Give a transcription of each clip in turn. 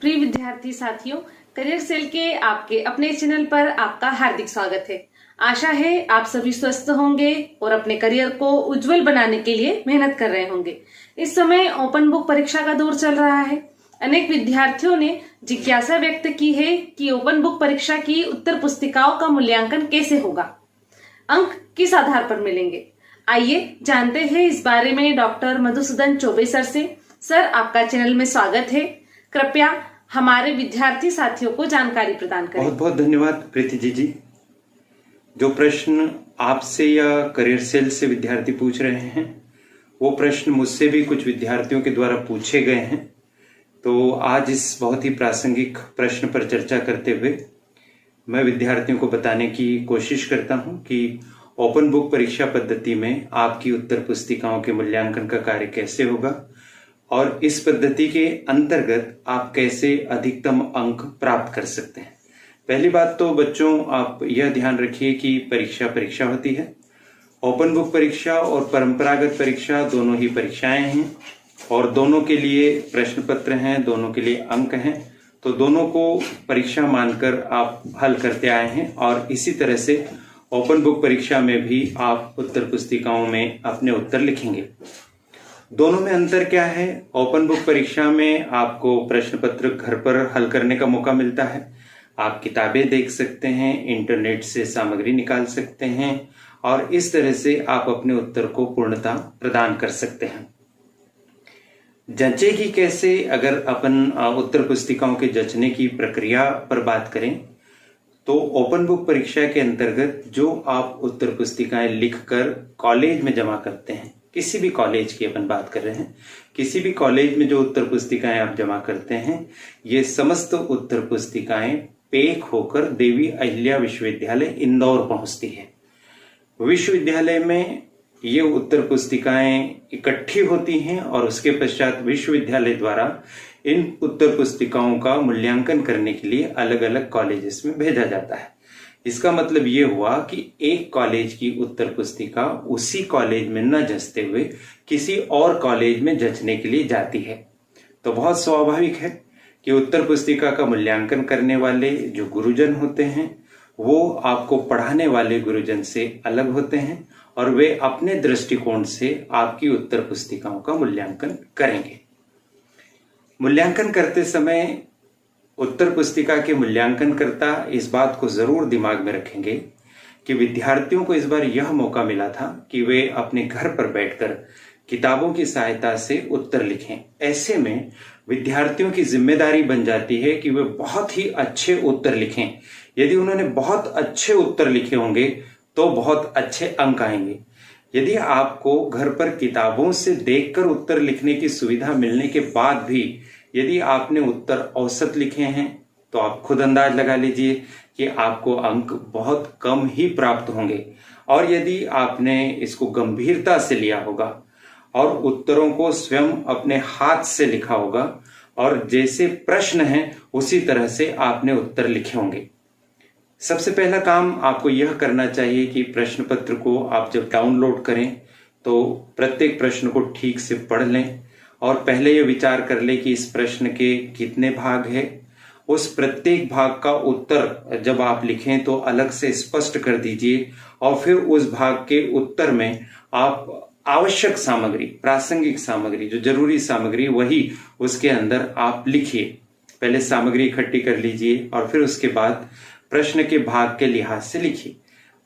प्रिय विद्यार्थी साथियों, करियर सेल के आपके अपने चैनल पर आपका हार्दिक स्वागत है। आशा है आप सभी स्वस्थ होंगे और अपने करियर को उज्जवल बनाने के लिए मेहनत कर रहे होंगे। इस समय ओपन बुक परीक्षा का दौर चल रहा है। अनेक विद्यार्थियों ने जिज्ञासा व्यक्त की है कि ओपन बुक परीक्षा की उत्तर पुस्तिकाओं का मूल्यांकन कैसे होगा, अंक किस आधार पर मिलेंगे। आइए जानते हैं इस बारे में डॉक्टर मधुसूदन चौबे सर से। सर, आपका चैनल में स्वागत है। कृपया हमारे विद्यार्थी साथियों को जानकारी प्रदान करें। बहुत बहुत धन्यवाद प्रीति जी। जो प्रश्न आपसे या करियर सेल से विद्यार्थी पूछ रहे हैं वो प्रश्न मुझसे भी कुछ विद्यार्थियों के द्वारा पूछे गए हैं। तो आज इस बहुत ही प्रासंगिक प्रश्न पर चर्चा करते हुए मैं विद्यार्थियों को बताने की कोशिश करता हूं कि ओपन बुक परीक्षा पद्धति में आपकी उत्तर पुस्तिकाओं के मूल्यांकन का कार्य कैसे होगा और इस पद्धति के अंतर्गत आप कैसे अधिकतम अंक प्राप्त कर सकते हैं। पहली बात तो बच्चों, आप यह ध्यान रखिए कि परीक्षा होती है। ओपन बुक परीक्षा और परंपरागत परीक्षा दोनों ही परीक्षाएं हैं और दोनों के लिए प्रश्न पत्र हैं, दोनों के लिए अंक हैं। तो दोनों को परीक्षा मानकर आप हल करते आए हैं और इसी तरह से ओपन बुक परीक्षा में भी आप उत्तर पुस्तिकाओं में अपने उत्तर लिखेंगे। दोनों में अंतर क्या है? ओपन बुक परीक्षा में आपको प्रश्न पत्र घर पर हल करने का मौका मिलता है। आप किताबें देख सकते हैं, इंटरनेट से सामग्री निकाल सकते हैं और इस तरह से आप अपने उत्तर को पूर्णता प्रदान कर सकते हैं। जंचेगी कैसे? अगर अपन उत्तर पुस्तिकाओं के जंचने की प्रक्रिया पर बात करें तो ओपन बुक परीक्षा के अंतर्गत जो आप उत्तर पुस्तिकाएं लिखकर कॉलेज में जमा करते हैं, किसी भी कॉलेज की अपन बात कर रहे हैं, किसी भी कॉलेज में जो उत्तर पुस्तिकाएं आप जमा करते हैं, ये समस्त उत्तर पुस्तिकाएं पैक होकर देवी अहिल्या विश्वविद्यालय इंदौर पहुंचती है। विश्वविद्यालय में ये उत्तर पुस्तिकाएं इकट्ठी होती हैं और उसके पश्चात विश्वविद्यालय द्वारा इन उत्तर पुस्तिकाओं का मूल्यांकन करने के लिए अलग अलग कॉलेजेस में भेजा जाता है। इसका मतलब ये हुआ कि एक कॉलेज की उत्तर पुस्तिका उसी कॉलेज में न जंचते हुए किसी और कॉलेज में जंचने के लिए जाती है। तो बहुत स्वाभाविक है कि उत्तर पुस्तिका का मूल्यांकन करने वाले जो गुरुजन होते हैं वो आपको पढ़ाने वाले गुरुजन से अलग होते हैं और वे अपने दृष्टिकोण से आपकी उत्तर पुस्तिकाओं का मूल्यांकन करेंगे। मूल्यांकन करते समय उत्तर पुस्तिका के मूल्यांकनकर्ता इस बात को जरूर दिमाग में रखेंगे कि विद्यार्थियों को इस बार यह मौका मिला था कि वे अपने घर पर बैठकर किताबों की सहायता से उत्तर लिखें। ऐसे में विद्यार्थियों की जिम्मेदारी बन जाती है कि वे बहुत ही अच्छे उत्तर लिखें। यदि उन्होंने बहुत अच्छे उत्तर लिखे होंगे तो बहुत अच्छे अंक आएंगे। यदि आपको घर पर किताबों से देखकर उत्तर लिखने की सुविधा मिलने के बाद भी यदि आपने उत्तर औसत लिखे हैं तो आप खुद अंदाज लगा लीजिए कि आपको अंक बहुत कम ही प्राप्त होंगे। और यदि आपने इसको गंभीरता से लिया होगा और उत्तरों को स्वयं अपने हाथ से लिखा होगा और जैसे प्रश्न हैं उसी तरह से आपने उत्तर लिखे होंगे। सबसे पहला काम आपको यह करना चाहिए कि प्रश्न पत्र को आप जब डाउनलोड करें तो प्रत्येक प्रश्न को ठीक से पढ़ लें और पहले यह विचार कर ले कि इस प्रश्न के कितने भाग हैं। उस प्रत्येक भाग का उत्तर जब आप लिखें तो अलग से स्पष्ट कर दीजिए और फिर उस भाग के उत्तर में आप आवश्यक सामग्री, प्रासंगिक सामग्री, जो जरूरी सामग्री वही उसके अंदर आप लिखिए। पहले सामग्री इकट्ठी कर लीजिए और फिर उसके बाद प्रश्न के भाग के लिहाज से लिखिए।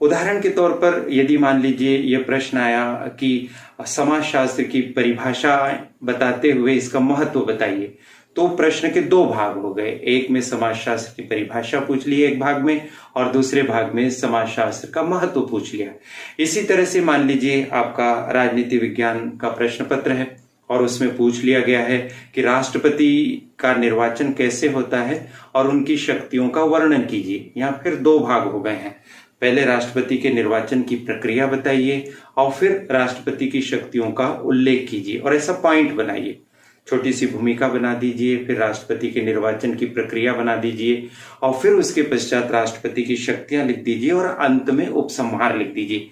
उदाहरण के तौर पर यदि मान लीजिए यह प्रश्न आया कि समाजशास्त्र की परिभाषा बताते हुए इसका महत्व बताइए, तो प्रश्न के दो भाग हो गए। एक में समाजशास्त्र की परिभाषा पूछ ली एक भाग में और दूसरे भाग में समाजशास्त्र का महत्व पूछ लिया। इसी तरह से मान लीजिए आपका राजनीति विज्ञान का प्रश्न पत्र है और उसमें पूछ लिया गया है कि राष्ट्रपति का निर्वाचन कैसे होता है और उनकी शक्तियों का वर्णन कीजिए। यहाँ फिर दो भाग हो गए हैं। पहले राष्ट्रपति के निर्वाचन की प्रक्रिया बताइए और फिर राष्ट्रपति की शक्तियों का उल्लेख कीजिए और ऐसा पॉइंट बनाइए। छोटी सी भूमिका बना दीजिए, फिर राष्ट्रपति के निर्वाचन की प्रक्रिया बना दीजिए और फिर उसके पश्चात राष्ट्रपति की शक्तियां लिख दीजिए और अंत में उपसंहार लिख दीजिए।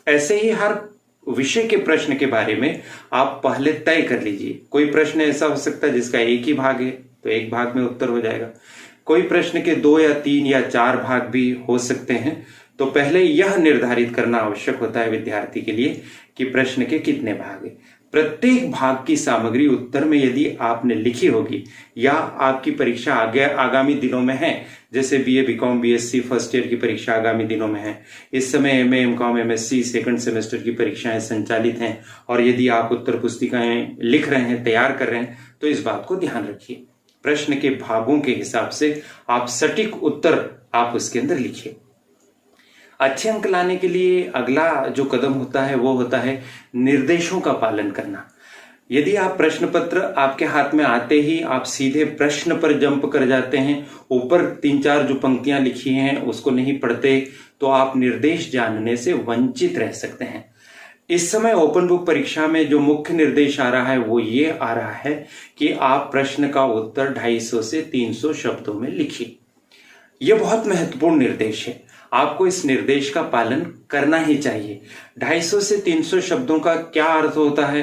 ऐसे ही हर विषय के प्रश्न के बारे में आप पहले तय कर लीजिए। कोई प्रश्न ऐसा हो सकता है जिसका एक ही भाग है, तो एक भाग में उत्तर हो जाएगा। कोई प्रश्न के 2 या 3 या 4 भाग भी हो सकते हैं, तो पहले यह निर्धारित करना आवश्यक होता है विद्यार्थी के लिए कि प्रश्न के कितने भाग हैं। प्रत्येक भाग की सामग्री उत्तर में यदि आपने लिखी होगी या आपकी परीक्षा आगामी दिनों में है, जैसे BA BCom BSc first year की परीक्षा आगामी दिनों में है, इस समय MA MCom MSc second semester की परीक्षाएं संचालित हैं, और यदि आप उत्तर पुस्तिकाएं लिख रहे हैं, तैयार कर रहे हैं, तो इस बात को ध्यान रखिए। प्रश्न के भागों के हिसाब से आप सटीक उत्तर आप उसके अंदर लिखिए। अच्छे अंक लाने के लिए अगला जो कदम होता है वो होता है निर्देशों का पालन करना। यदि आप प्रश्न पत्र आपके हाथ में आते ही आप सीधे प्रश्न पर जंप कर जाते हैं, ऊपर 3-4 जो पंक्तियां लिखी हैं उसको नहीं पढ़ते, तो आप निर्देश जानने से वंचित रह सकते हैं। इस समय ओपन बुक परीक्षा में जो मुख्य निर्देश आ रहा है वो ये आ रहा है कि आप प्रश्न का उत्तर 250 से 300 शब्दों में लिखिए। यह बहुत महत्वपूर्ण निर्देश है, आपको इस निर्देश का पालन करना ही चाहिए। 250 से 300 शब्दों का क्या अर्थ होता है?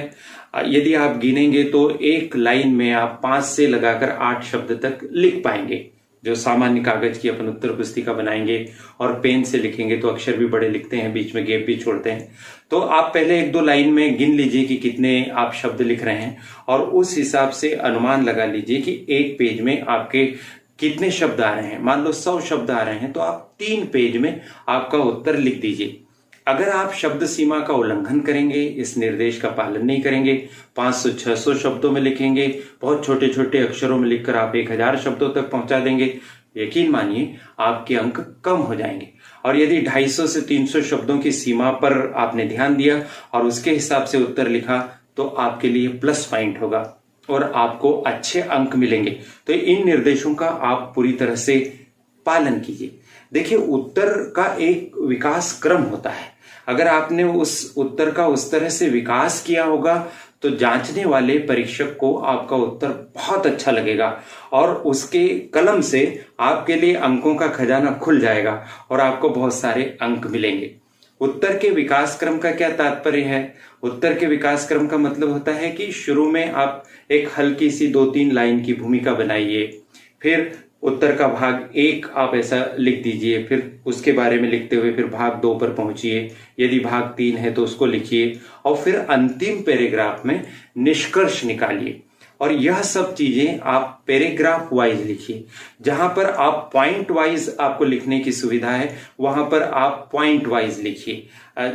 यदि आप गिनेंगे तो एक लाइन में आप 5 से लगाकर 8 शब्द तक लिख पाएंगे। जो सामान्य कागज की अपन उत्तर पुस्तिका बनाएंगे और पेन से लिखेंगे तो अक्षर भी बड़े लिखते हैं, बीच में गैप भी छोड़ते हैं। तो आप पहले 1-2 लाइन में गिन लीजिए कि कितने आप शब्द लिख रहे हैं, और उस हिसाब से अनुमान लगा लीजिए कि एक पेज में आपके कितने शब्द आ रहे हैं। मान लो 100 शब्द आ रहे हैं तो आप 3 पेज में आपका उत्तर लिख दीजिए। अगर आप शब्द सीमा का उल्लंघन करेंगे, इस निर्देश का पालन नहीं करेंगे, 500-600 शब्दों में लिखेंगे, बहुत छोटे छोटे अक्षरों में लिखकर आप 1000 शब्दों तक पहुंचा देंगे, यकीन मानिए आपके अंक कम हो जाएंगे। और यदि 250 से 300 शब्दों की सीमा पर आपने ध्यान दिया और उसके हिसाब से उत्तर लिखा, तो आपके लिए प्लस पॉइंट होगा और आपको अच्छे अंक मिलेंगे। तो इन निर्देशों का आप पूरी तरह से पालन कीजिए। देखिए, उत्तर का एक विकास क्रम होता है। अगर आपने उस उत्तर का उस तरह से विकास किया होगा तो जांचने वाले परीक्षक को आपका उत्तर बहुत अच्छा लगेगा और उसके कलम से आपके लिए अंकों का खजाना खुल जाएगा और आपको बहुत सारे अंक मिलेंगे। उत्तर के विकास क्रम का क्या तात्पर्य है? उत्तर के विकास क्रम का मतलब होता है कि शुरू में आप एक हल्की सी 2-3 लाइन की भूमिका बनाइए, फिर उत्तर का भाग 1 आप ऐसा लिख दीजिए, फिर उसके बारे में लिखते हुए फिर भाग 2 पर पहुंचिए, यदि भाग 3 है तो उसको लिखिए, और फिर अंतिम पैराग्राफ में निष्कर्ष निकालिए। और यह सब चीजें आप पैराग्राफ वाइज लिखिए। जहां पर आप पॉइंट वाइज आपको लिखने की सुविधा है वहां पर आप पॉइंट वाइज लिखिए।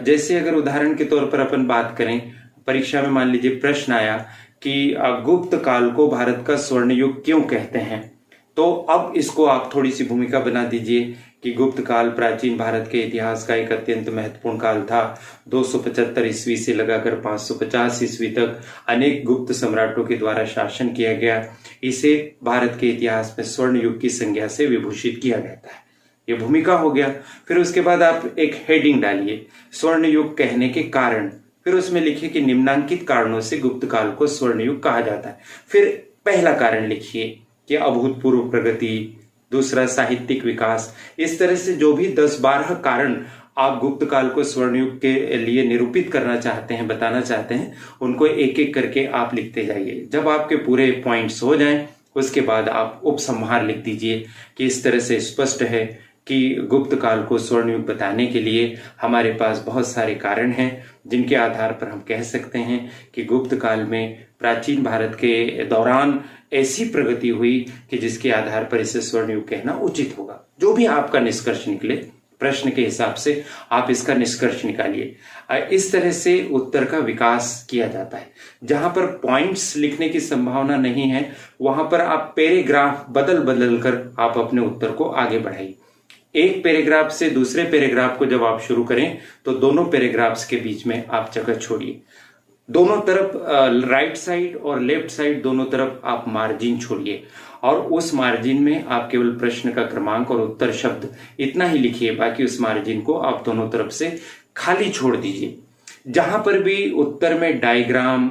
जैसे अगर उदाहरण के तौर पर अपन बात करें, परीक्षा में मान लीजिए प्रश्न आया कि गुप्त काल को भारत का स्वर्ण युग क्यों कहते हैं, तो अब इसको आप थोड़ी सी भूमिका बना दीजिए कि गुप्त काल प्राचीन भारत के इतिहास का एक अत्यंत महत्वपूर्ण काल था। 275 ईस्वी से लगाकर 550 ईस्वी तक अनेक गुप्त सम्राटों के द्वारा शासन किया गया। इसे भारत के इतिहास में स्वर्ण युग की संज्ञा से विभूषित किया जाता है। ये भूमिका हो गया। फिर उसके बाद आप एक हेडिंग डालिए, स्वर्ण युग कहने के कारण, फिर उसमें लिखिए कि निम्नांकित कारणों से गुप्त काल को स्वर्ण युग कहा जाता है। फिर पहला कारण लिखिए कि अभूतपूर्व प्रगति, दूसरा साहित्यिक विकास। इस तरह से जो भी 10-12 कारण आप गुप्त काल को स्वर्ण युग के लिए निरूपित करना चाहते हैं, बताना चाहते हैं, उनको एक एक करके आप लिखते जाइए। जब आपके पूरे पॉइंट्स हो जाएं, उसके बाद आप उपसंहार लिख दीजिए कि इस तरह से स्पष्ट है कि गुप्त काल को स्वर्ण युग बताने के लिए हमारे पास बहुत सारे कारण हैं, जिनके आधार पर हम कह सकते हैं कि गुप्त काल में प्राचीन भारत के दौरान ऐसी प्रगति हुई कि जिसके आधार पर इसे स्वर्ण युग कहना उचित होगा। जो भी आपका निष्कर्ष निकले, प्रश्न के हिसाब से आप इसका निष्कर्ष निकालिए। इस तरह से उत्तर का विकास किया जाता है। जहां पर पॉइंट्स लिखने की संभावना नहीं है, वहां पर आप पैराग्राफ बदल बदल कर आप अपने उत्तर को आगे बढ़ाइए। एक पैराग्राफ से दूसरे पैराग्राफ को जब आप शुरू करें तो दोनों पैराग्राफ्स के बीच में आप जगह छोड़िए। दोनों तरफ राइट साइड और लेफ्ट साइड दोनों तरफ आप मार्जिन छोड़िए और उस मार्जिन में आप केवल प्रश्न का क्रमांक और उत्तर शब्द इतना ही लिखिए। बाकी उस मार्जिन को आप दोनों तरफ से खाली छोड़ दीजिए। जहां पर भी उत्तर में डायग्राम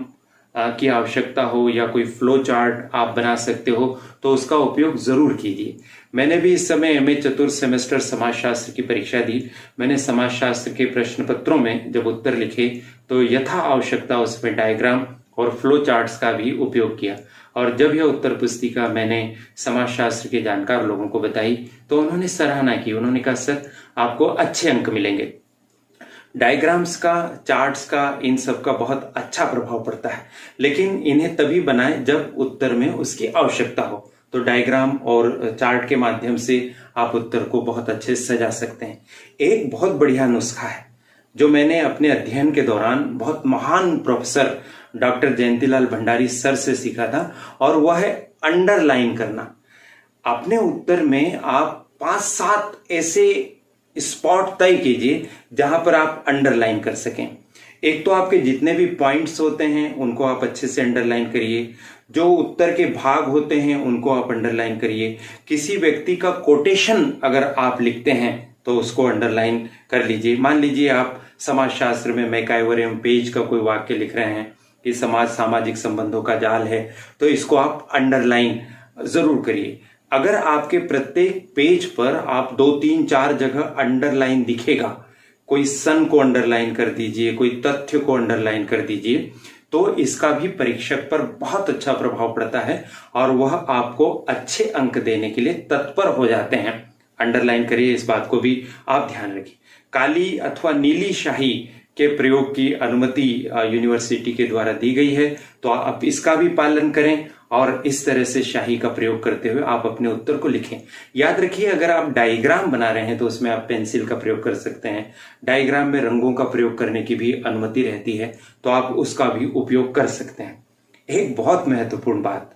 की आवश्यकता हो या कोई फ्लो चार्ट आप बना सकते हो तो उसका उपयोग जरूर कीजिए। मैंने भी इस समय एमए चतुर्थ सेमेस्टर समाजशास्त्र की परीक्षा दी। मैंने समाजशास्त्र के प्रश्न पत्रों में जब उत्तर लिखे तो यथा आवश्यकता उसमें डायग्राम और फ्लो चार्ट्स का भी उपयोग किया। और जब यह उत्तर पुस्तिका मैंने समाजशास्त्र के जानकार लोगों को बताई तो उन्होंने सराहना की। उन्होंने कहा सर आपको अच्छे अंक मिलेंगे। डायग्राम्स का, चार्ट्स का, इन सब का बहुत अच्छा प्रभाव पड़ता है, लेकिन इन्हें तभी बनाएं जब उत्तर में उसकी आवश्यकता हो। तो डायग्राम और चार्ट के माध्यम से आप उत्तर को बहुत अच्छे से सजा सकते हैं। एक बहुत बढ़िया नुस्खा है जो मैंने अपने अध्ययन के दौरान बहुत महान professor doctor Jayantilal Bhandari sir से सीखा था, और वह है अंडरलाइन करना। अपने उत्तर में आप 5-7 ऐसे स्पॉट तय कीजिए जहां पर आप अंडरलाइन कर सकें। एक तो आपके जितने भी पॉइंट्स होते हैं उनको आप अच्छे से अंडरलाइन करिए, जो उत्तर के भाग होते हैं उनको आप अंडरलाइन करिए। किसी व्यक्ति का कोटेशन अगर आप लिखते हैं तो उसको अंडरलाइन कर लीजिए। मान लीजिए आप समाजशास्त्र में मैकाइवर एवं पेज का कोई वाक्य लिख रहे हैं कि समाज सामाजिक संबंधों का जाल है, तो इसको आप अंडरलाइन जरूर करिए। अगर आपके प्रत्येक पेज पर आप 2-3-4 जगह अंडरलाइन दिखेगा, कोई सन को अंडरलाइन कर दीजिए, कोई तथ्य को अंडरलाइन कर दीजिए, तो इसका भी परीक्षक पर बहुत अच्छा प्रभाव पड़ता है और वह आपको अच्छे अंक देने के लिए तत्पर हो जाते हैं। अंडरलाइन करिए, इस बात को भी आप ध्यान रखिए। काली अथवा नीली शाही के प्रयोग की अनुमति यूनिवर्सिटी के द्वारा दी गई है, तो आप इसका भी पालन करें और इस तरह से शाही का प्रयोग करते हुए आप अपने उत्तर को लिखें। याद रखिए, अगर आप डायग्राम बना रहे हैं तो उसमें आप पेंसिल का प्रयोग कर सकते हैं। डायग्राम में रंगों का प्रयोग करने की भी अनुमति रहती है, तो आप उसका भी उपयोग कर सकते हैं। एक बहुत महत्वपूर्ण बात,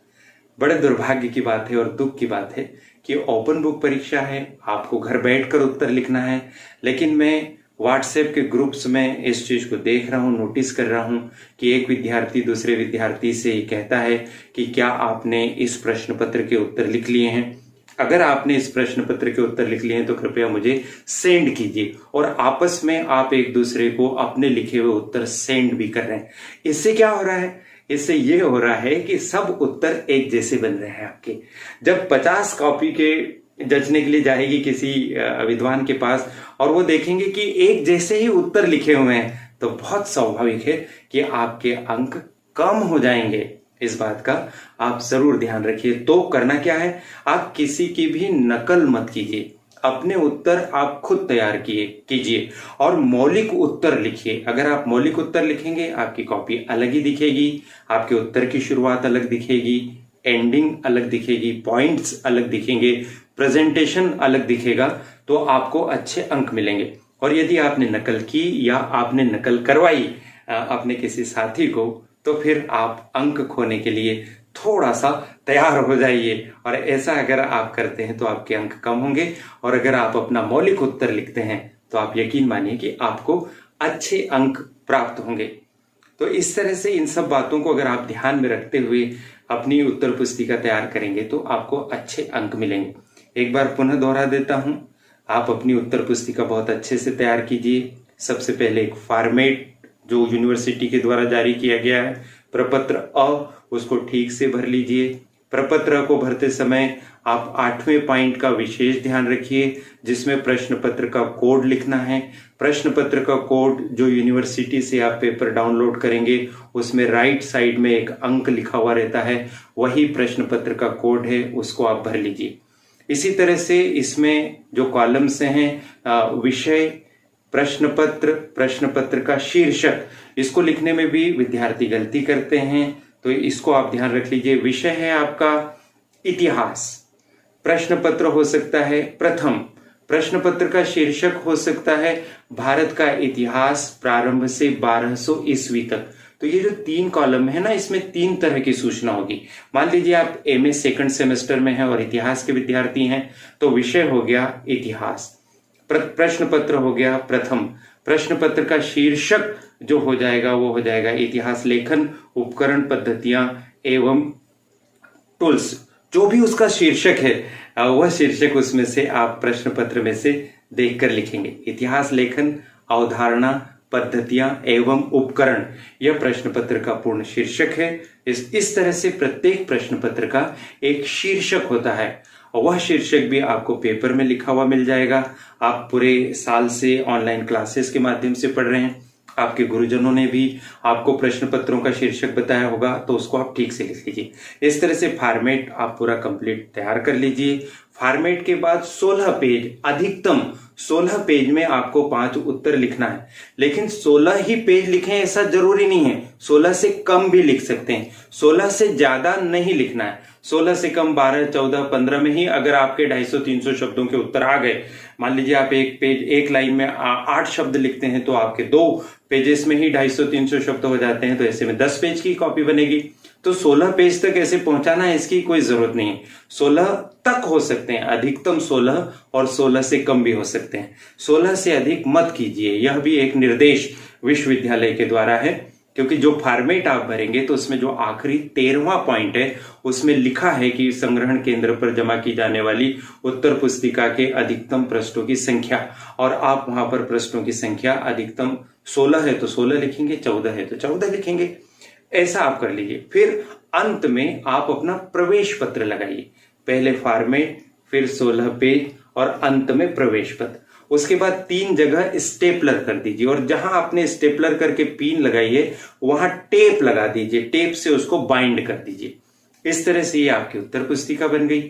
बड़े दुर्भाग्य की बात है और दुख की बात है कि ओपन बुक परीक्षा है, आपको घर बैठकर उत्तर लिखना है, लेकिन मैं व्हाट्सएप के ग्रुप्स में इस चीज को देख रहा हूं, नोटिस कर रहा हूं कि एक विद्यार्थी दूसरे विद्यार्थी से कहता है कि क्या आपने इस प्रश्न पत्र के उत्तर लिख लिए हैं? अगर आपने इस प्रश्न पत्र के उत्तर लिख लिए हैं तो कृपया मुझे सेंड कीजिए। और आपस में आप एक दूसरे को अपने लिखे हुए उत्तर सेंड भी कर रहे हैं। इससे क्या हो रहा है? इससे ये हो रहा है कि सब उत्तर एक जैसे बन रहे हैं आपके। जब 50 कॉपी के जचने के लिए जाएगी किसी विद्वान के पास और वो देखेंगे कि एक जैसे ही उत्तर लिखे हुए हैं, तो बहुत स्वाभाविक है कि आपके अंक कम हो जाएंगे। इस बात का आप जरूर ध्यान रखिए। तो करना क्या है, आप किसी की भी नकल मत कीजिए, अपने उत्तर आप खुद तैयार कीजिए और मौलिक उत्तर लिखिए। अगर आप मौलिक उत्तर लिखेंगे आपकी कॉपी अलग ही दिखेगी, आपके उत्तर की शुरुआत अलग दिखेगी, एंडिंग अलग दिखेगी, पॉइंट्स अलग दिखेंगे, प्रेजेंटेशन अलग दिखेगा, तो आपको अच्छे अंक मिलेंगे। और यदि आपने नकल की या आपने नकल करवाई अपने किसी साथी को, तो फिर आप अंक खोने के लिए थोड़ा सा तैयार हो जाइए। और ऐसा अगर आप करते हैं तो आपके अंक कम होंगे, और अगर आप अपना मौलिक उत्तर लिखते हैं तो आप यकीन मानिए कि आपको अच्छे अंक प्राप्त होंगे। तो इस तरह से इन सब बातों को अगर आप ध्यान में रखते हुए अपनी उत्तर पुस्तिका तैयार करेंगे तो आपको अच्छे अंक मिलेंगे। एक बार पुनः दोहरा देता हूं, आप अपनी उत्तर पुस्तिका बहुत अच्छे से तैयार कीजिए। सबसे पहले एक फॉर्मेट जो यूनिवर्सिटी के द्वारा जारी किया गया है, प्रपत्र अ, उसको ठीक से भर लीजिए। प्रपत्र को भरते समय आप 8वें पॉइंट का विशेष ध्यान रखिए, जिसमें प्रश्न पत्र का कोड लिखना है। प्रश्न पत्र का कोड जो यूनिवर्सिटी से आप पेपर डाउनलोड करेंगे उसमें राइट साइड में एक अंक लिखा हुआ रहता है, वही प्रश्न पत्र का कोड है, उसको आप भर लीजिए। इसी तरह से इसमें जो कॉलम्स हैं, विषय, प्रश्न पत्र का शीर्षक, इसको लिखने में भी विद्यार्थी गलती करते हैं, तो इसको आप ध्यान रख लीजिए। विषय है आपका इतिहास, प्रश्न पत्र हो सकता है प्रथम, प्रश्न पत्र का शीर्षक हो सकता है भारत का इतिहास प्रारंभ से 1200 ईस्वी तक। तो ये जो 3 कॉलम है ना, इसमें 3 तरह की सूचना होगी। मान लीजिए आप एमए सेकंड सेमेस्टर में हैं और इतिहास के विद्यार्थी हैं, तो विषय हो गया इतिहास, प्रश्न पत्र हो गया प्रथम, प्रश्न पत्र का शीर्षक जो हो जाएगा वो हो जाएगा इतिहास लेखन, उपकरण, पद्धतियां एवं टूल्स। जो भी उसका शीर्षक है वह शीर्षक उसमें से आप प्रश्न पत्र में से देखकर लिखेंगे। इतिहास लेखन, अवधारणा, पद्धतियां एवं उपकरण, यह प्रश्न पत्र का पूर्ण शीर्षक है। इस तरह से प्रत्येक प्रश्न पत्र का एक शीर्षक होता है और वह शीर्षक भी आपको पेपर में लिखा हुआ मिल जाएगा। आप पूरे साल से ऑनलाइन क्लासेस के माध्यम से पढ़ रहे हैं, आपके गुरुजनों ने भी आपको प्रश्न पत्रों का शीर्षक बताया होगा, तो उसको आप ठीक से लिख लीजिए। इस तरह से फॉर्मेट आप पूरा कंप्लीट तैयार कर लीजिए। फॉर्मेट के बाद 16 पेज, अधिकतम 16 पेज में आपको 5 उत्तर लिखना है। लेकिन 16 ही पेज लिखें ऐसा जरूरी नहीं है, 16 से कम भी लिख सकते हैं। 16 से ज्यादा नहीं लिखना है, 16 से कम 12, 14, 15 में ही अगर आपके 250-300 शब्दों के उत्तर आ गए, मान लीजिए आप एक लाइन में 8 शब्द लिखते हैं, तो आपके 2 पेजेस में ही 250-300 शब्द हो जाते हैं, तो ऐसे में 10 पेज की कॉपी बनेगी। तो 16 पेज तक ऐसे पहुंचाना है, इसकी कोई जरूरत नहीं है। 16 तक हो सकते हैं, अधिकतम 16, और 16 से कम भी हो सकते हैं। 16 से अधिक मत कीजिए, यह भी एक निर्देश विश्वविद्यालय के द्वारा है, क्योंकि जो फॉर्मेट आप भरेंगे तो उसमें जो आखिरी 13वां पॉइंट है उसमें लिखा है कि संग्रहण केंद्र पर जमा की जाने वाली उत्तर पुस्तिका के अधिकतम पृष्ठों की संख्या, और आप वहां पर पृष्ठों की संख्या अधिकतम 16 है तो 16 लिखेंगे, 14 है तो 14 लिखेंगे। ऐसा आप कर लीजिए। फिर अंत में आप अपना प्रवेश पत्र लगाइए, पहले फॉर्मेट, फिर 16 पेज और अंत में प्रवेश पत्र। उसके बाद 3 जगह स्टेपलर कर दीजिए, और जहां आपने स्टेपलर करके पिन लगाई है वहां टेप लगा दीजिए, टेप से उसको बाइंड कर दीजिए। इस तरह से ये आपकी उत्तर पुस्तिका बन गई।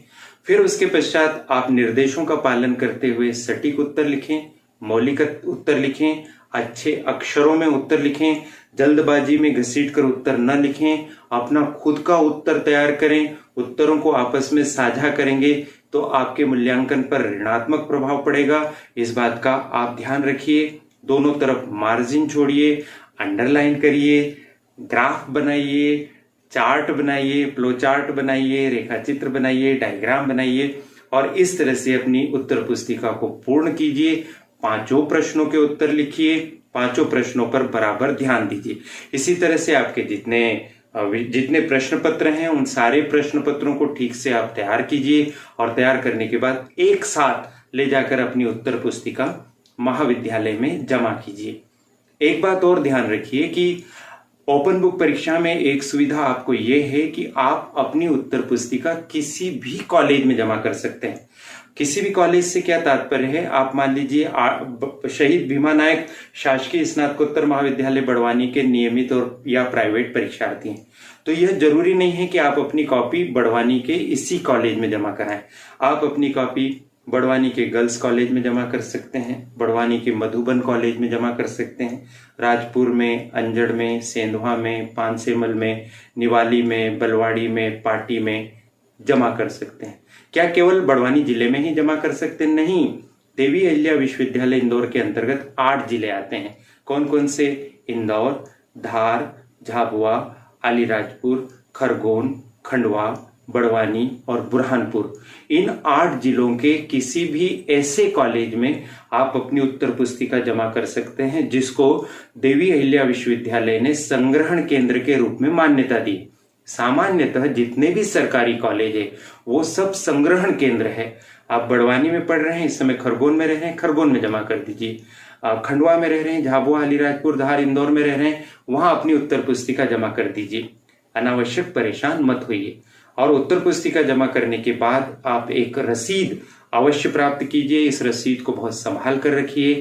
फिर उसके पश्चात आप निर्देशों का पालन करते हुए सटीक उत्तर लिखें, मौलिक उत्तर लिखें, अच्छे अक्षरों में उत्तर लिखें, जल्दबाजी में घसीटकर उत्तर न लिखें, अपना खुद का उत्तर तैयार करें। उत्तरों को आपस में साझा करेंगे तो आपके मूल्यांकन पर ऋणात्मक प्रभाव पड़ेगा, इस बात का आप ध्यान रखिए। दोनों तरफ मार्जिन छोड़िए, अंडरलाइन करिए, ग्राफ बनाइए, चार्ट बनाइए, फ्लो चार्ट बनाइए, रेखा चित्र बनाइए, डायग्राम बनाइए, और इस तरह से अपनी उत्तर पुस्तिका को पूर्ण कीजिए। 5 प्रश्नों के उत्तर लिखिए, 5 प्रश्नों पर बराबर ध्यान दीजिए। इसी तरह से आपके जितने प्रश्न पत्र हैं उन सारे प्रश्न पत्रों को ठीक से आप तैयार कीजिए, और तैयार करने के बाद एक साथ ले जाकर अपनी उत्तर पुस्तिका महाविद्यालय में जमा कीजिए। एक बात और ध्यान रखिए कि ओपन बुक परीक्षा में एक सुविधा आपको यह है कि आप अपनी उत्तर पुस्तिका किसी भी कॉलेज में जमा कर सकते हैं। किसी भी कॉलेज से क्या तात्पर्य है, आप मान लीजिए शहीद भीमा नायक शासकीय स्नातकोत्तर महाविद्यालय बड़वानी के नियमित और या प्राइवेट परीक्षार्थी हैं, तो यह जरूरी नहीं है कि आप अपनी कॉपी बड़वानी के इसी कॉलेज में जमा कराएं। आप अपनी कॉपी बड़वानी के गर्ल्स कॉलेज में जमा कर सकते हैं, बड़वानी के मधुबन कॉलेज में जमा कर सकते हैं, राजपुर में, अंजड़ में, सेंधवा में, पानसेमल में, निवाली में, बलवाड़ी में, पाटी में जमा कर सकते हैं। क्या केवल बड़वानी जिले में ही जमा कर सकते हैं? नहीं, देवी अहिल्या विश्वविद्यालय इंदौर के अंतर्गत 8 जिले आते हैं। कौन कौन से? इंदौर, धार, झाबुआ, अलीराजपुर, खरगोन, खंडवा, बड़वानी और बुरहानपुर। इन 8 जिलों के किसी भी ऐसे कॉलेज में आप अपनी उत्तर पुस्तिका जमा कर सकते हैं जिसको देवी अहिल्या विश्वविद्यालय ने संग्रहण केंद्र के रूप में मान्यता दी। सामान्यतः जितने भी सरकारी कॉलेज है वो सब संग्रहण केंद्र है। आप बड़वानी में पढ़ रहे हैं, इस समय खरगोन में रह रहे हैं, खरगोन में जमा कर दीजिए। खंडवा में रह रहे हैं, झाबुआ, अलीराजपुर, धार, इंदौर में रह रहे हैं, वहां अपनी उत्तर पुस्तिका जमा कर दीजिए। अनावश्यक परेशान मत होइए। और उत्तर पुस्तिका जमा करने के बाद आप एक रसीद अवश्य प्राप्त कीजिए। इस रसीद को बहुत संभाल कर रखिए।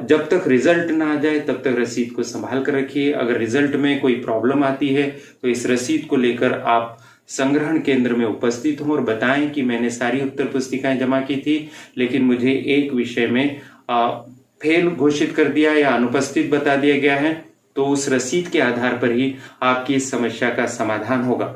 जब तक रिजल्ट ना आ जाए तब तक रसीद को संभाल कर रखिए। अगर रिजल्ट में कोई प्रॉब्लम आती है तो इस रसीद को लेकर आप संग्रहण केंद्र में उपस्थित हों और बताएं कि मैंने सारी उत्तर पुस्तिकाएं जमा की थी, लेकिन मुझे एक विषय में फेल घोषित कर दिया या अनुपस्थित बता दिया गया है, तो उस रसीद के आधार पर ही आपकी इस समस्या का समाधान होगा।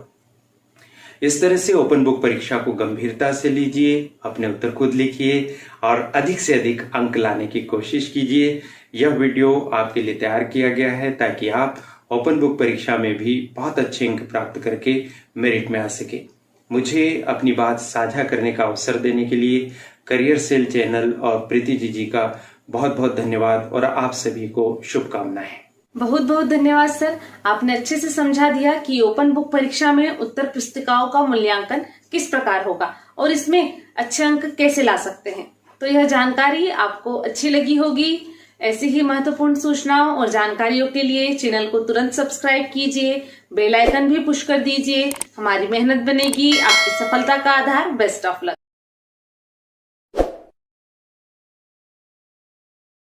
इस तरह से ओपन बुक परीक्षा को गंभीरता से लीजिए, अपने उत्तर खुद लिखिए और अधिक से अधिक अंक लाने की कोशिश कीजिए। यह वीडियो आपके लिए तैयार किया गया है ताकि आप ओपन बुक परीक्षा में भी बहुत अच्छे अंक प्राप्त करके मेरिट में आ सके। मुझे अपनी बात साझा करने का अवसर देने के लिए करियर सेल चैनल और प्रीति जी का बहुत बहुत धन्यवाद और आप सभी को शुभकामनाएं। बहुत बहुत धन्यवाद सर, आपने अच्छे से समझा दिया कि ओपन बुक परीक्षा में उत्तर पुस्तिकाओं का मूल्यांकन किस प्रकार होगा और इसमें अच्छे अंक कैसे ला सकते हैं। तो यह जानकारी आपको अच्छी लगी होगी। ऐसी ही महत्वपूर्ण सूचनाओं और जानकारियों के लिए चैनल को तुरंत सब्सक्राइब कीजिए, बेल आइकन भी पुश कर दीजिए। हमारी मेहनत बनेगी आपकी सफलता का आधार। Best of luck.